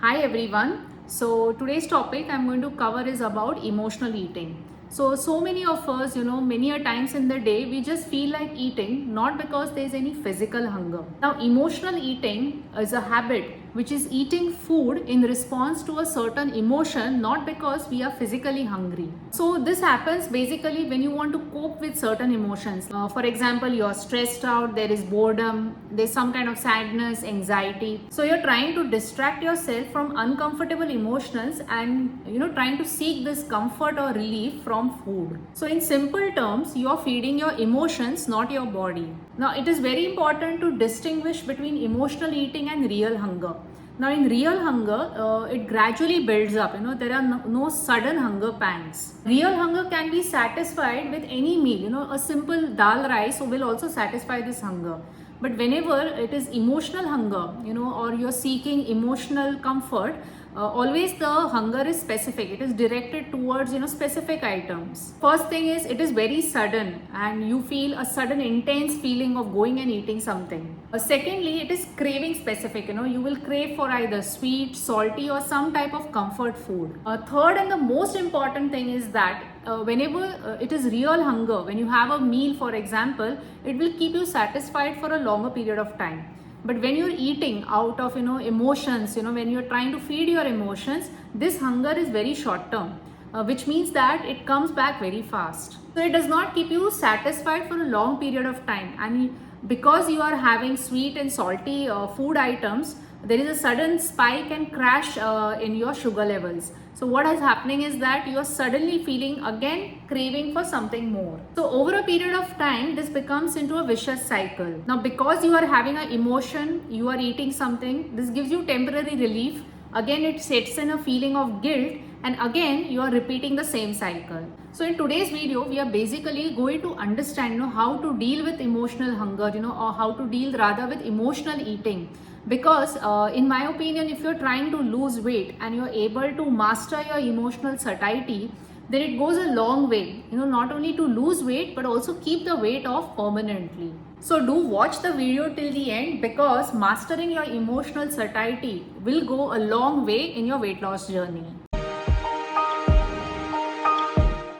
Hi everyone. So today's topic I'm going to cover is about emotional eating. So many of us, many a times in the day, we just feel like eating not because there's any physical hunger. Now, emotional eating is a habit which is eating food in response to a certain emotion, not because we are physically hungry. So this happens basically when you want to cope with certain emotions. For example, you're stressed out, there is boredom, there's some kind of sadness, anxiety. So you're trying to distract yourself from uncomfortable emotions and trying to seek this comfort or relief from food. So in simple terms, you're feeding your emotions, not your body. Now it is very important to distinguish between emotional eating and real hunger. Now in real hunger, it gradually builds up. There are no sudden hunger pangs. Real hunger can be satisfied with any meal. A simple dal rice will also satisfy this hunger. But whenever it is emotional hunger, or you're seeking emotional comfort, always the hunger is specific. It is directed towards specific items. First thing is, it is very sudden and you feel a sudden intense feeling of going and eating something. Secondly, it is craving specific. You will crave for either sweet, salty, or some type of comfort food. Third and the most important thing is that whenever it is real hunger, when you have a meal, for example, it will keep you satisfied for a longer period of time. But when you're eating out of emotions, when you're trying to feed your emotions, this hunger is very short term, which means that it comes back very fast. So it does not keep you satisfied for a long period of time. And because you are having sweet and salty food items, there is a sudden spike and crash in your sugar levels. So what is happening is that you are suddenly feeling again craving for something more. So over a period of time, this becomes into a vicious cycle. Now because you are having an emotion, you are eating something, this gives you temporary relief. Again it sets in a feeling of guilt, and again you are repeating the same cycle. So in today's video, we are basically going to understand how to deal with emotional hunger, or how to deal rather with emotional eating. Because in my opinion, if you're trying to lose weight and you're able to master your emotional satiety, then it goes a long way, not only to lose weight but also keep the weight off permanently. So do watch the video till the end, because mastering your emotional satiety will go a long way in your weight loss journey.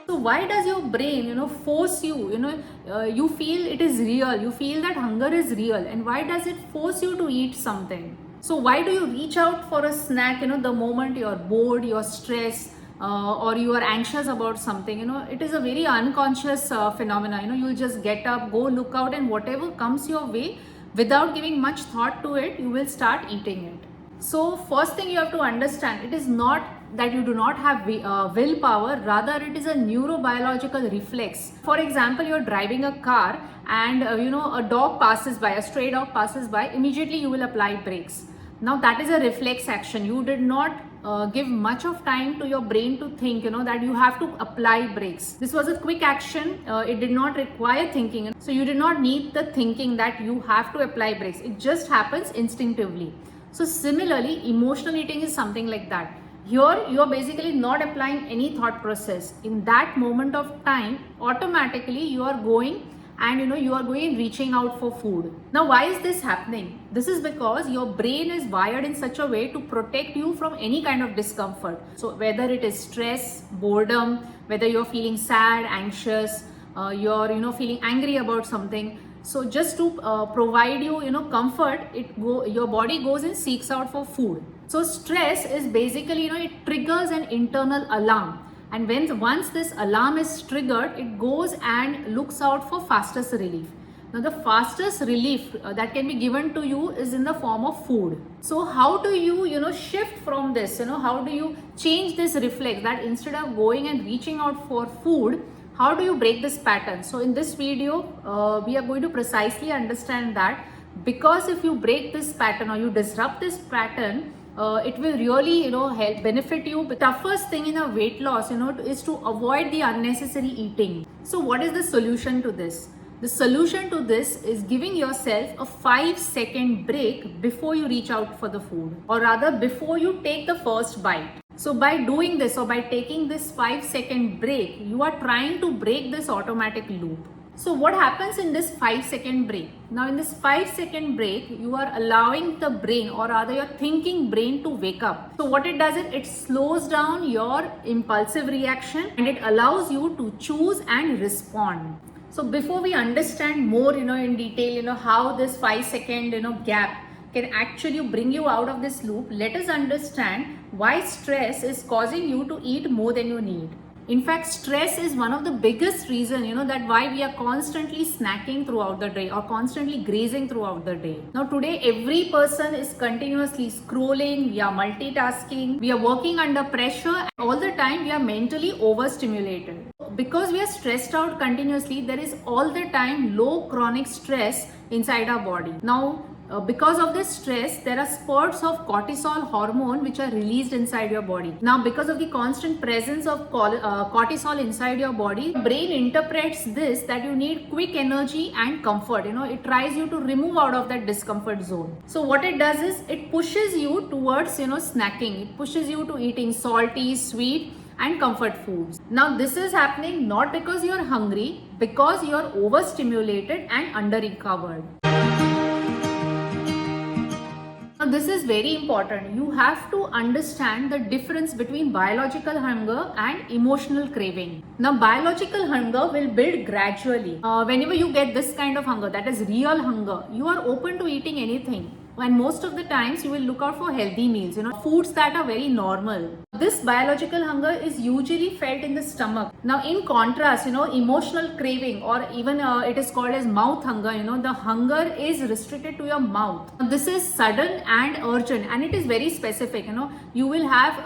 So why does your brain force you, you feel it is real, you feel that hunger is real, and why does it force you to eat something? So why do you reach out for a snack the moment you're bored, you're stressed, or you are anxious about something? It is a very unconscious phenomena. You'll just get up, go look out, and whatever comes your way, without giving much thought to it, you will start eating it. So first thing you have to understand, it is not that you do not have willpower, rather it is a neurobiological reflex. For example, you're driving a car and a dog passes by, a stray dog passes by, immediately you will apply brakes. Now that is a reflex action. You did not give much of time to your brain to think that you have to apply brakes. This was a quick action. It did not require thinking, so you did not need the thinking that you have to apply brakes. It just happens instinctively. So similarly, emotional eating is something like that. Here you are basically not applying any thought process. In that moment of time, automatically you are going and you are going reaching out for food. Now why is this happening? This is because your brain is wired in such a way to protect you from any kind of discomfort. So whether it is stress, boredom, whether you're feeling sad, anxious, you're feeling angry about something. So just to provide you comfort, your body goes and seeks out for food. So stress is basically it triggers an internal alarm, and once this alarm is triggered, it goes and looks out for fastest relief. Now the fastest relief that can be given to you is in the form of food. So how do you shift from this? How do you change this reflex, that instead of going and reaching out for food, how do you break this pattern? So in this video, we are going to precisely understand that, because if you break this pattern or you disrupt this pattern, it will really help benefit you. The toughest thing in a weight loss is to avoid the unnecessary eating. So what is the solution to this? The solution to this is giving yourself a 5-second break before you reach out for the food, or rather before you take the first bite. So by doing this, or by taking this 5-second break, you are trying to break this automatic loop. So what happens in this 5-second break? Now in this 5-second break, you are allowing the brain, or rather your thinking brain, to wake up. So what it does is it slows down your impulsive reaction and it allows you to choose and respond. So before we understand more, in detail, how this 5-second, gap can actually bring you out of this loop, let us understand why stress is causing you to eat more than you need. In fact, stress is one of the biggest reason, that why we are constantly snacking throughout the day or constantly grazing throughout the day. Now today, every person is continuously scrolling, we are multitasking, we are working under pressure, and all the time we are mentally overstimulated. Because we are stressed out continuously, there is all the time low chronic stress inside our body. Now, because of this stress, there are spurts of cortisol hormone which are released inside your body. Now, because of the constant presence of cortisol inside your body, brain interprets this that you need quick energy and comfort. It tries you to remove out of that discomfort zone. So what it does is it pushes you towards, snacking. It pushes you to eating salty, sweet and comfort foods. Now this is happening not because you're hungry, because you're overstimulated and under recovered. Now this is very important. You have to understand the difference between biological hunger and emotional craving. Now biological hunger will build gradually. Whenever you get this kind of hunger, that is real hunger, you are open to eating anything. And most of the times you will look out for healthy meals, foods that are very normal. This biological hunger is usually felt in the stomach. Now in contrast, emotional craving, or even it is called as mouth hunger, the hunger is restricted to your mouth. This is sudden and urgent, and it is very specific. You will have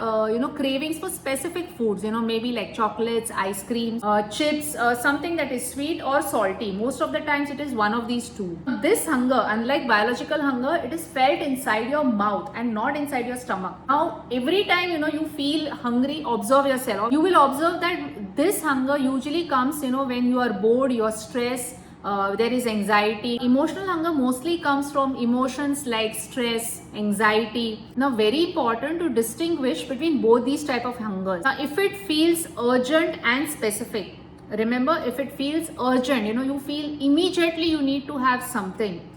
cravings for specific foods, maybe like chocolates, ice creams, chips, something that is sweet or salty. Most of the times it is one of these two. This hunger, unlike biological hunger, it is felt inside your mouth and not inside your stomach. Now every time you feel hungry, observe yourself. You will observe that this hunger usually comes when you are bored, you are stressed, there is anxiety. Emotional hunger mostly comes from emotions like stress, anxiety. Now very important to distinguish between both these type of hungers. Now if it feels urgent and specific, remember, if it feels urgent, you feel immediately you need to have something,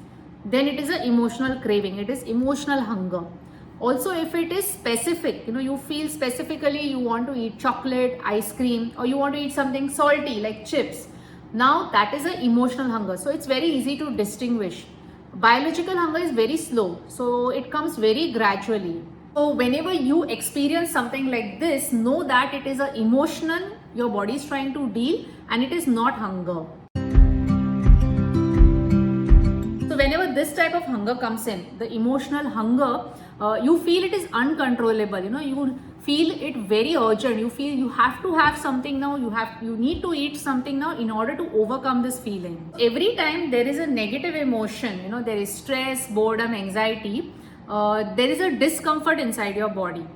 then it is an emotional craving, it is emotional hunger. Also, if it is specific, you feel specifically you want to eat chocolate, ice cream, or you want to eat something salty like chips, now that is an emotional hunger. So it's very easy to distinguish. Biological hunger is very slow, so it comes very gradually. So whenever you experience something like this, know that it is an emotional, your body is trying to deal, and it is not hunger. So whenever this type of hunger comes in, the emotional hunger, you feel it is uncontrollable. You feel it very urgent. You feel you have to have something now. You need to eat something now in order to overcome this feeling. Every time there is a negative emotion, there is stress, boredom, anxiety, there is a discomfort inside your body.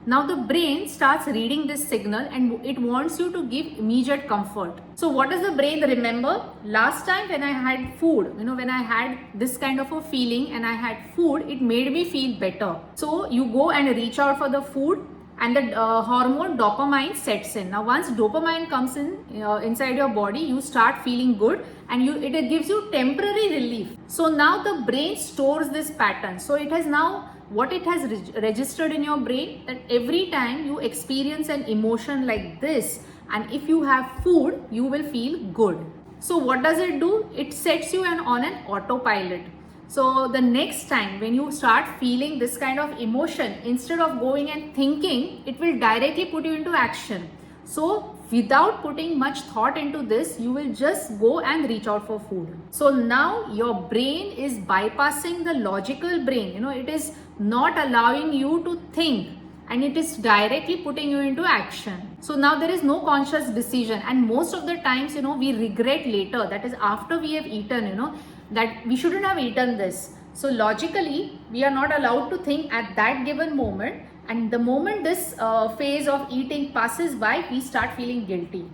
Now the brain starts reading this signal and it wants you to give immediate comfort. So what does the brain remember? Last time when I had food, when I had this kind of a feeling and I had food, it made me feel better. So you go and reach out for the food, and the hormone dopamine sets in. Now once dopamine comes in inside your body, you start feeling good, and it gives you temporary relief. So now the brain stores this pattern. So it has now what it has registered in your brain, that every time you experience an emotion like this, and if you have food, you will feel good. So what does it do? It sets you on an autopilot. So the next time when you start feeling this kind of emotion, instead of going and thinking, it will directly put you into action. So without putting much thought into this, you will just go and reach out for food. So now your brain is bypassing the logical brain. It is not allowing you to think, and it is directly putting you into action. So now there is no conscious decision, and most of the times we regret later, that is after we have eaten, that we shouldn't have eaten this. So logically we are not allowed to think at that given moment, and the moment this phase of eating passes by, we start feeling guilty.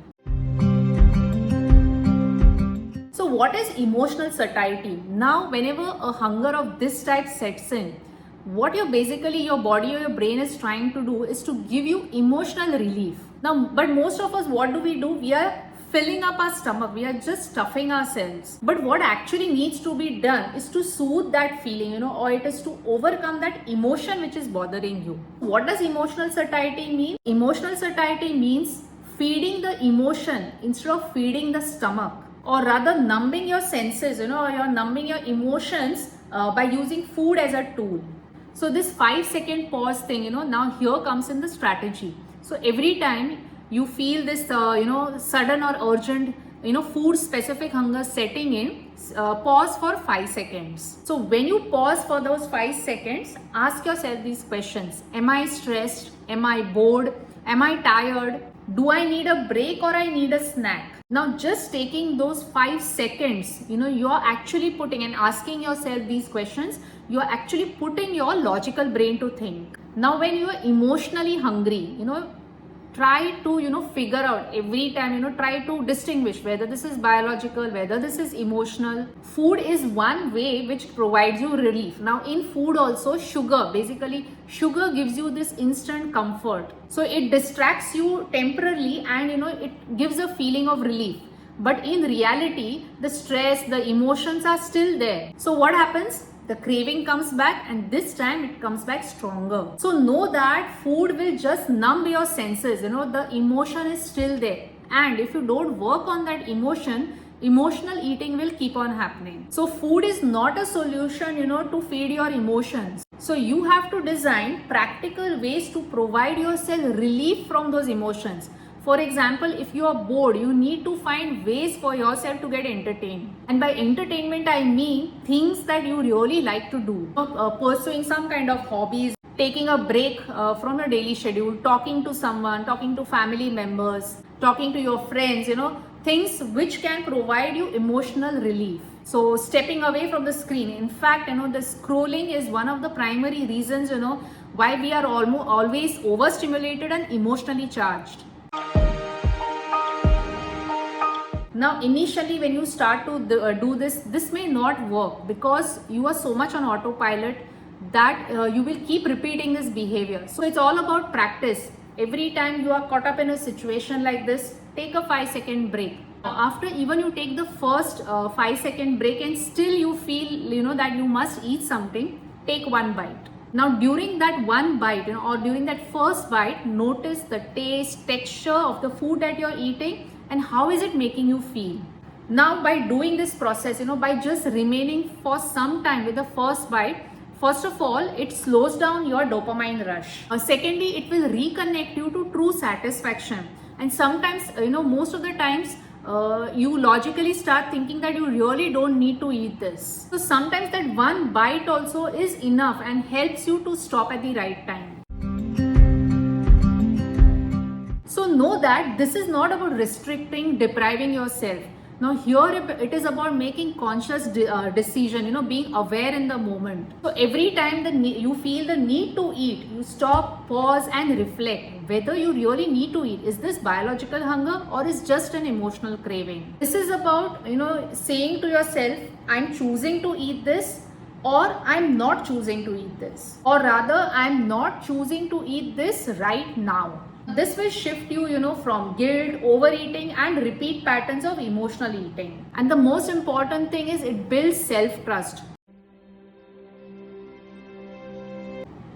So what is emotional satiety? Now whenever a hunger of this type sets in, what your body or your brain is trying to do is to give you emotional relief. Now, but most of us, what do? We are filling up our stomach, we are just stuffing ourselves. But what actually needs to be done is to soothe that feeling, or it is to overcome that emotion which is bothering you. What does emotional satiety mean? Emotional satiety means feeding the emotion instead of feeding the stomach, or rather numbing your senses, or you're numbing your emotions by using food as a tool. So this 5-second pause thing, now here comes in the strategy. So every time you feel this, sudden or urgent, food specific hunger setting in, pause for 5 seconds. So when you pause for those 5 seconds, ask yourself these questions. Am I stressed? Am I bored? Am I tired? Do I need a break or I need a snack? Now just taking those 5 seconds, you're actually putting and asking yourself these questions, you're actually putting your logical brain to think. Now when you're emotionally hungry, try to figure out every time, try to distinguish whether this is biological, whether this is emotional. Food is one way which provides you relief. Now in food also, basically sugar gives you this instant comfort, so it distracts you temporarily and it gives a feeling of relief. But in reality, the stress, the emotions are still there. So what happens? The craving comes back, and this time it comes back stronger. So know that food will just numb your senses, the emotion is still there. And if you don't work on that emotion, emotional eating will keep on happening. So food is not a solution, to feed your emotions. So you have to design practical ways to provide yourself relief from those emotions. For example, if you are bored, you need to find ways for yourself to get entertained. And by entertainment, I mean things that you really like to do. Pursuing some kind of hobbies, taking a break from your daily schedule, talking to someone, talking to family members, talking to your friends, things which can provide you emotional relief. So stepping away from the screen. In fact, the scrolling is one of the primary reasons, why we are always overstimulated and emotionally charged. Now initially when you start to do this may not work because you are so much on autopilot that you will keep repeating this behavior. So it's all about practice. Every time you are caught up in a situation like this, take a 5-second break. After even you take the first 5-second break and still you feel that you must eat something, take one bite. Now during that one bite, or during that first bite, notice the taste, texture of the food that you're eating and how is it making you feel. Now by doing this process, by just remaining for some time with the first bite, first of all, it slows down your dopamine rush. Secondly, it will reconnect you to true satisfaction. And sometimes, most of the times, you logically start thinking that you really don't need to eat this. So sometimes that one bite also is enough and helps you to stop at the right time. So know that this is not about restricting, depriving yourself. Now here it is about making conscious decision, being aware in the moment. So every time you feel the need to eat, you stop, pause and reflect whether you really need to eat. Is this biological hunger or is just an emotional craving? This is about, saying to yourself, I'm choosing to eat this, or I'm not choosing to eat this, or rather I'm not choosing to eat this right now. This will shift you, from guilt, overeating and repeat patterns of emotional eating. And the most important thing is it builds self-trust.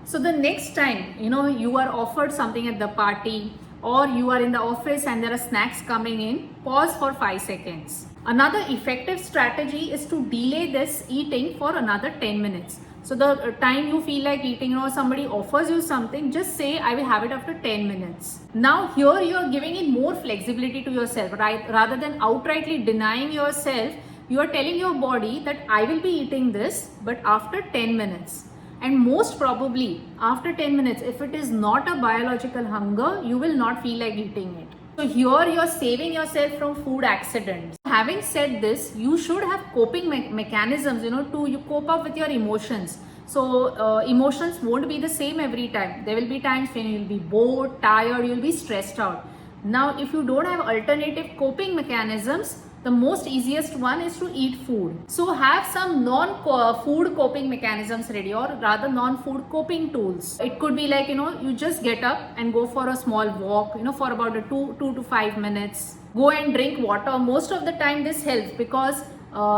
So the next time, you are offered something at the party or you are in the office and there are snacks coming in, pause for 5 seconds. Another effective strategy is to delay this eating for another 10 minutes. So the time you feel like eating, somebody offers you something, just say, I will have it after 10 minutes. Now here you are giving in more flexibility to yourself, right? Rather than outrightly denying yourself, you are telling your body that I will be eating this, but after 10 minutes. And most probably after 10 minutes, if it is not a biological hunger, you will not feel like eating it. So here you are saving yourself from food accidents. Having said this, you should have coping mechanisms, to cope up with your emotions. So emotions won't be the same every time. There will be times when you'll be bored, tired, you'll be stressed out. Now, if you don't have alternative coping mechanisms, The most easiest one is to eat food. So have some non-food coping mechanisms ready, or rather non-food coping tools. It could be like, you just get up and go for a small walk, for about 2 to 5 minutes. Go and drink water. Most of the time this helps because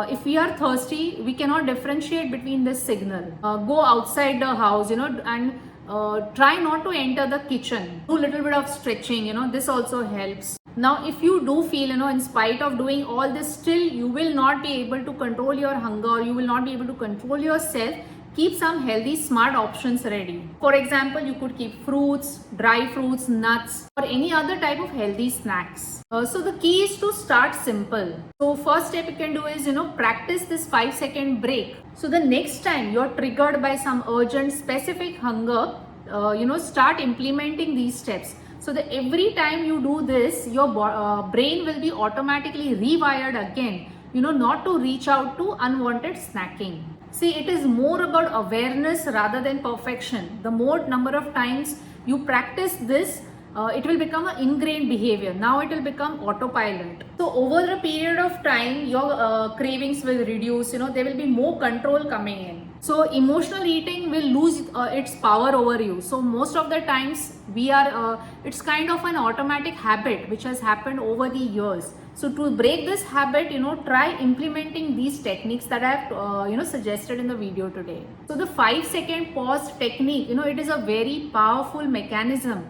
if we are thirsty, we cannot differentiate between this signal. Go outside the house, and try not to enter the kitchen. Do a little bit of stretching, this also helps. Now, if you do feel, in spite of doing all this, still you will not be able to control your hunger, or you will not be able to control yourself, keep some healthy, smart options ready. For example, you could keep fruits, dry fruits, nuts, or any other type of healthy snacks. So the key is to start simple. So first step you can do is, practice this 5-second break. So the next time you're triggered by some urgent, specific hunger, start implementing these steps. So that every time you do this, your brain will be automatically rewired again, not to reach out to unwanted snacking. See, it is more about awareness rather than perfection. The more number of times you practice this, it will become an ingrained behavior. Now it will become autopilot. So over a period of time, your cravings will reduce, there will be more control coming in. So emotional eating will lose its power over you. So most of the times it's kind of an automatic habit which has happened over the years. So to break this habit, try implementing these techniques that I have, suggested in the video today. So the 5-second pause technique, it is a very powerful mechanism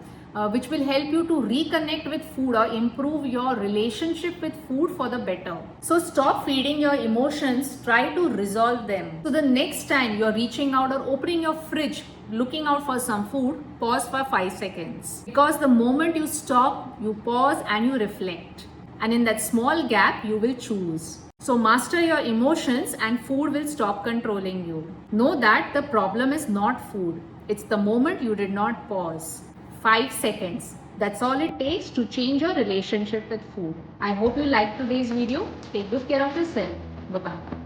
which will help you to reconnect with food or improve your relationship with food for the better. So stop feeding your emotions, try to resolve them. So the next time you're reaching out or opening your fridge, looking out for some food, pause for 5 seconds. Because the moment you stop, you pause and you reflect. And in that small gap, you will choose. So master your emotions and food will stop controlling you. Know that the problem is not food. It's the moment you did not pause. 5 seconds. That's all it takes to change your relationship with food. I hope you liked today's video. Take good care of yourself. Bye-bye.